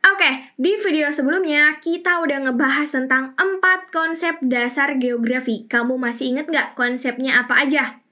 Oke, di video sebelumnya kita udah ngebahas tentang 4 konsep dasar geografi. Kamu masih inget nggak konsepnya apa aja?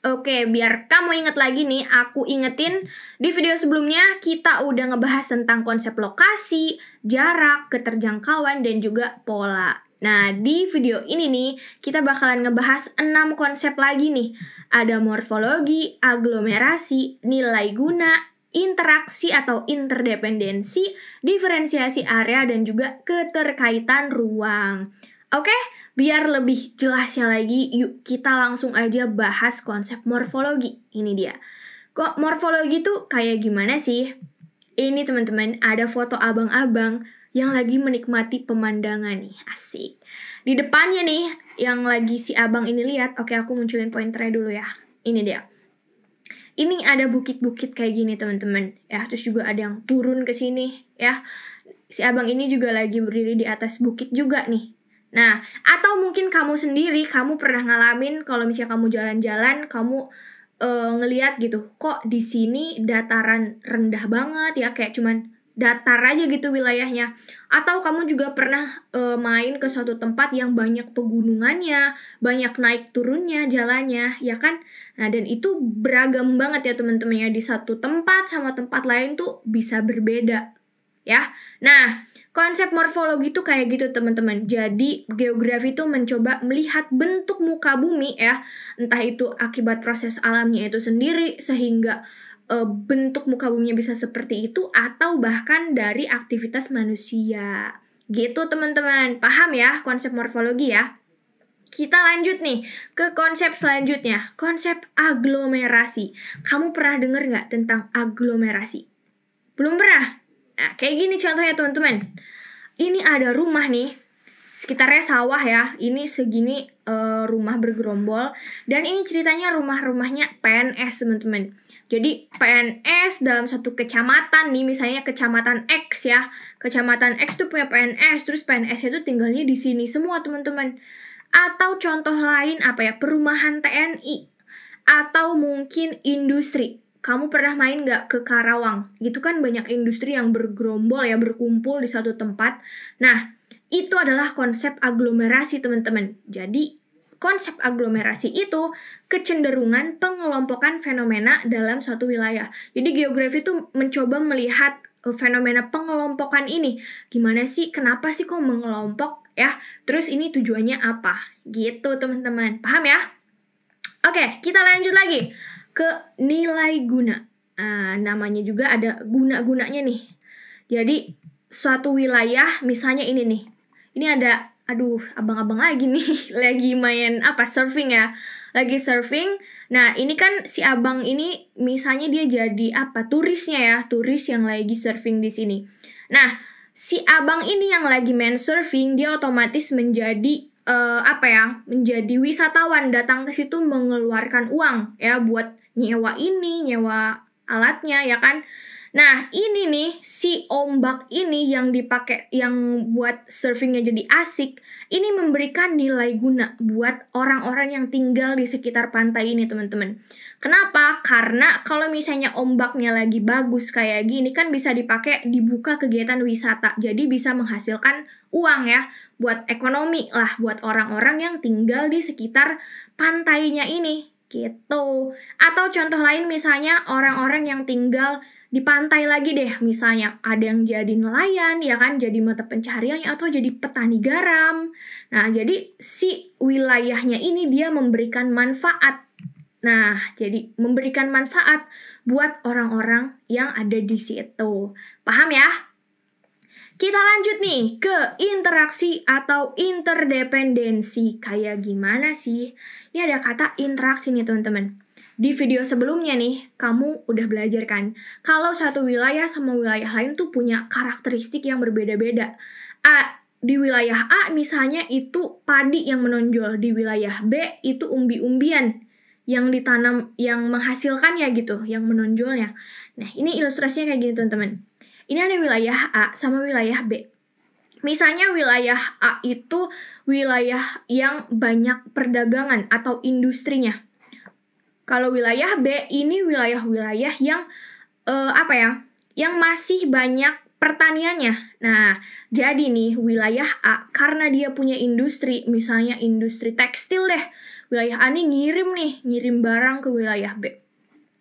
Oke, biar kamu inget lagi nih, aku ingetin di video sebelumnya kita udah ngebahas tentang konsep lokasi, jarak, keterjangkauan, dan juga pola. Nah, di video ini nih, kita bakalan ngebahas 6 konsep lagi nih. Ada morfologi, aglomerasi, nilai guna, interaksi atau interdependensi, diferensiasi area, dan juga keterkaitan ruang. Oke, biar lebih jelasnya lagi, yuk kita langsung aja bahas konsep morfologi. Ini dia. Kok morfologi tuh kayak gimana sih? Ini teman-teman, ada foto abang-abang yang lagi menikmati pemandangan nih, asik. Di depannya nih, yang lagi si abang ini lihat, oke aku munculin pointernya dulu ya. Ini dia. Ini ada bukit-bukit kayak gini teman-teman, ya. Terus juga ada yang turun ke sini, ya. Si abang ini juga lagi berdiri di atas bukit juga nih. Nah, atau mungkin kamu sendiri, kamu pernah ngalamin kalau misalnya kamu jalan-jalan, kamu ngeliat gitu, kok di sini dataran rendah banget ya, kayak cuman datar aja gitu wilayahnya. Atau kamu juga pernah main ke suatu tempat yang banyak pegunungannya, banyak naik turunnya jalannya, ya kan? Nah, dan itu beragam banget ya teman-teman ya, di satu tempat sama tempat lain tuh bisa berbeda. Ya, nah konsep morfologi tuh kayak gitu teman-teman. Jadi geografi tuh mencoba melihat bentuk muka bumi ya, entah itu akibat proses alamnya itu sendiri sehingga bentuk muka buminya bisa seperti itu, atau bahkan dari aktivitas manusia. Gitu teman-teman, paham ya konsep morfologi ya? Kita lanjut nih ke konsep selanjutnya, konsep aglomerasi. Kamu pernah dengar nggak tentang aglomerasi? Belum pernah? Nah, kayak gini contohnya teman-teman. Ini ada rumah nih, sekitarnya sawah ya. Ini segini rumah bergerombol. Dan ini ceritanya rumah-rumahnya PNS teman-teman. Jadi PNS dalam satu kecamatan nih, misalnya kecamatan X ya. Kecamatan X tuh punya PNS, terus PNS itu tinggalnya di sini semua teman-teman. Atau contoh lain apa ya, perumahan TNI. Atau mungkin industri. Kamu pernah main nggak ke Karawang? Gitu kan banyak industri yang bergerombol ya, berkumpul di satu tempat. Nah, itu adalah konsep aglomerasi teman-teman. Jadi, konsep aglomerasi itu kecenderungan pengelompokan fenomena dalam suatu wilayah. Jadi, geografi itu mencoba melihat fenomena pengelompokan ini. Gimana sih? Kenapa sih kok mengelompok? Ya, terus ini tujuannya apa? Gitu teman-teman. Paham ya? Oke, kita lanjut lagi ke nilai guna. Namanya juga ada guna-gunanya nih. Jadi suatu wilayah, misalnya ini nih. Ini ada, abang-abang lagi nih, lagi main surfing ya. Lagi surfing. Nah, ini kan si abang ini misalnya dia jadi turisnya ya, turis yang lagi surfing di sini. Nah, si abang ini yang lagi main surfing, dia otomatis menjadi menjadi wisatawan, datang ke situ mengeluarkan uang ya buat nyewa alatnya ya kan. Nah, ini nih si ombak ini yang dipakai, yang buat surfingnya jadi asik, ini memberikan nilai guna buat orang-orang yang tinggal di sekitar pantai ini teman-teman. Kenapa? Karena kalau misalnya ombaknya lagi bagus kayak gini kan bisa dipakai dibuka kegiatan wisata, jadi bisa menghasilkan uang ya buat ekonomi lah, buat orang-orang yang tinggal di sekitar pantainya ini gitu. Atau contoh lain misalnya orang-orang yang tinggal di pantai lagi deh, misalnya ada yang jadi nelayan ya kan, jadi mata pencahariannya, atau jadi petani garam. Nah, jadi si wilayahnya ini dia memberikan manfaat. Nah, jadi memberikan manfaat buat orang-orang yang ada di situ. Paham ya? Kita lanjut nih ke interaksi atau interdependensi. Kayak gimana sih? Ini ada kata interaksi nih teman-teman. Di video sebelumnya nih, kamu udah belajar kan, kalau satu wilayah sama wilayah lain tuh punya karakteristik yang berbeda-beda. Di wilayah A misalnya itu padi yang menonjol, di wilayah B itu umbi-umbian yang ditanam, yang menghasilkannya gitu, yang menonjolnya. Nah, ini ilustrasinya kayak gini teman-teman. Ini ada wilayah A sama wilayah B. Misalnya wilayah A itu wilayah yang banyak perdagangan atau industrinya. Kalau wilayah B ini wilayah-wilayah yang yang masih banyak pertaniannya. Nah, jadi nih wilayah A karena dia punya industri, misalnya industri tekstil deh. Wilayah A nih ngirim barang ke wilayah B.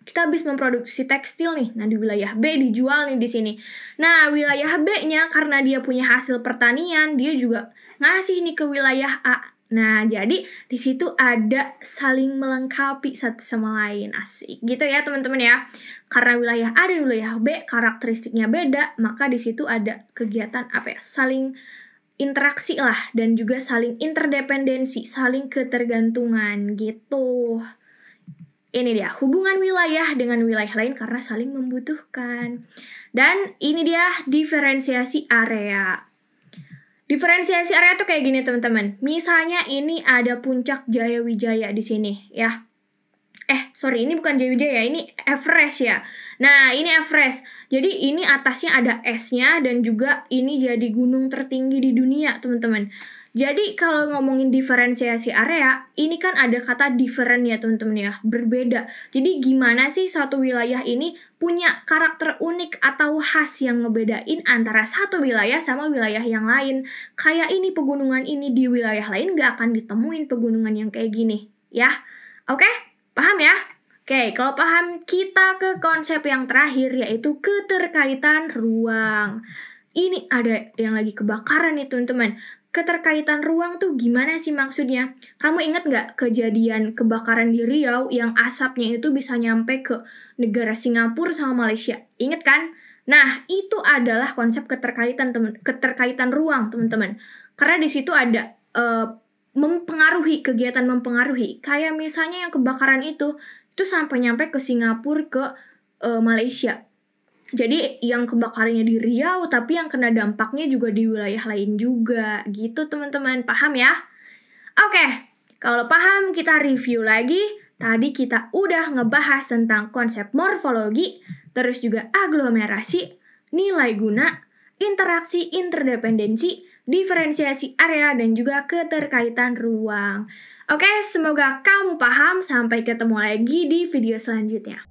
Kita habis memproduksi tekstil nih. Nah, di wilayah B dijual nih di sini. Nah, wilayah B-nya karena dia punya hasil pertanian, dia juga ngasih nih ke wilayah A. Nah, jadi di situ ada saling melengkapi satu sama lain. Asik. Gitu ya, teman-teman ya. Karena wilayah A dan wilayah B karakteristiknya beda, maka di situ ada kegiatan saling interaksi lah dan juga saling interdependensi, saling ketergantungan gitu. Ini dia, hubungan wilayah dengan wilayah lain karena saling membutuhkan. Dan ini dia diferensiasi area. Diferensiasi area tuh kayak gini teman-teman. Misalnya ini ada puncak Jayawijaya di sini ya. Ini bukan Jayawijaya, ini Everest ya. Nah, ini Everest. Jadi ini atasnya ada esnya dan juga ini jadi gunung tertinggi di dunia, teman-teman. Jadi kalau ngomongin diferensiasi area, ini kan ada kata different ya teman-teman ya, berbeda. Jadi gimana sih suatu wilayah ini punya karakter unik atau khas yang ngebedain antara satu wilayah sama wilayah yang lain. Kayak ini pegunungan ini di wilayah lain gak akan ditemuin pegunungan yang kayak gini, ya. Oke? Paham ya? Oke, kalau paham kita ke konsep yang terakhir yaitu keterkaitan ruang. Ini ada yang lagi kebakaran nih teman-teman. Keterkaitan ruang tuh gimana sih maksudnya? Kamu ingat nggak kejadian kebakaran di Riau yang asapnya itu bisa nyampe ke negara Singapura sama Malaysia? Ingat kan? Nah, itu adalah konsep keterkaitan ruang, teman-teman. Karena di situ ada kegiatan mempengaruhi. Kayak misalnya yang kebakaran itu sampai nyampe ke Singapura, ke Malaysia. Jadi yang kebakarannya di Riau, tapi yang kena dampaknya juga di wilayah lain juga. Gitu teman-teman, paham ya? Oke, kalau paham kita review lagi. Tadi kita udah ngebahas tentang konsep morfologi, terus juga aglomerasi, nilai guna, interaksi interdependensi, diferensiasi area, dan juga keterkaitan ruang. Oke, semoga kamu paham. Sampai ketemu lagi di video selanjutnya.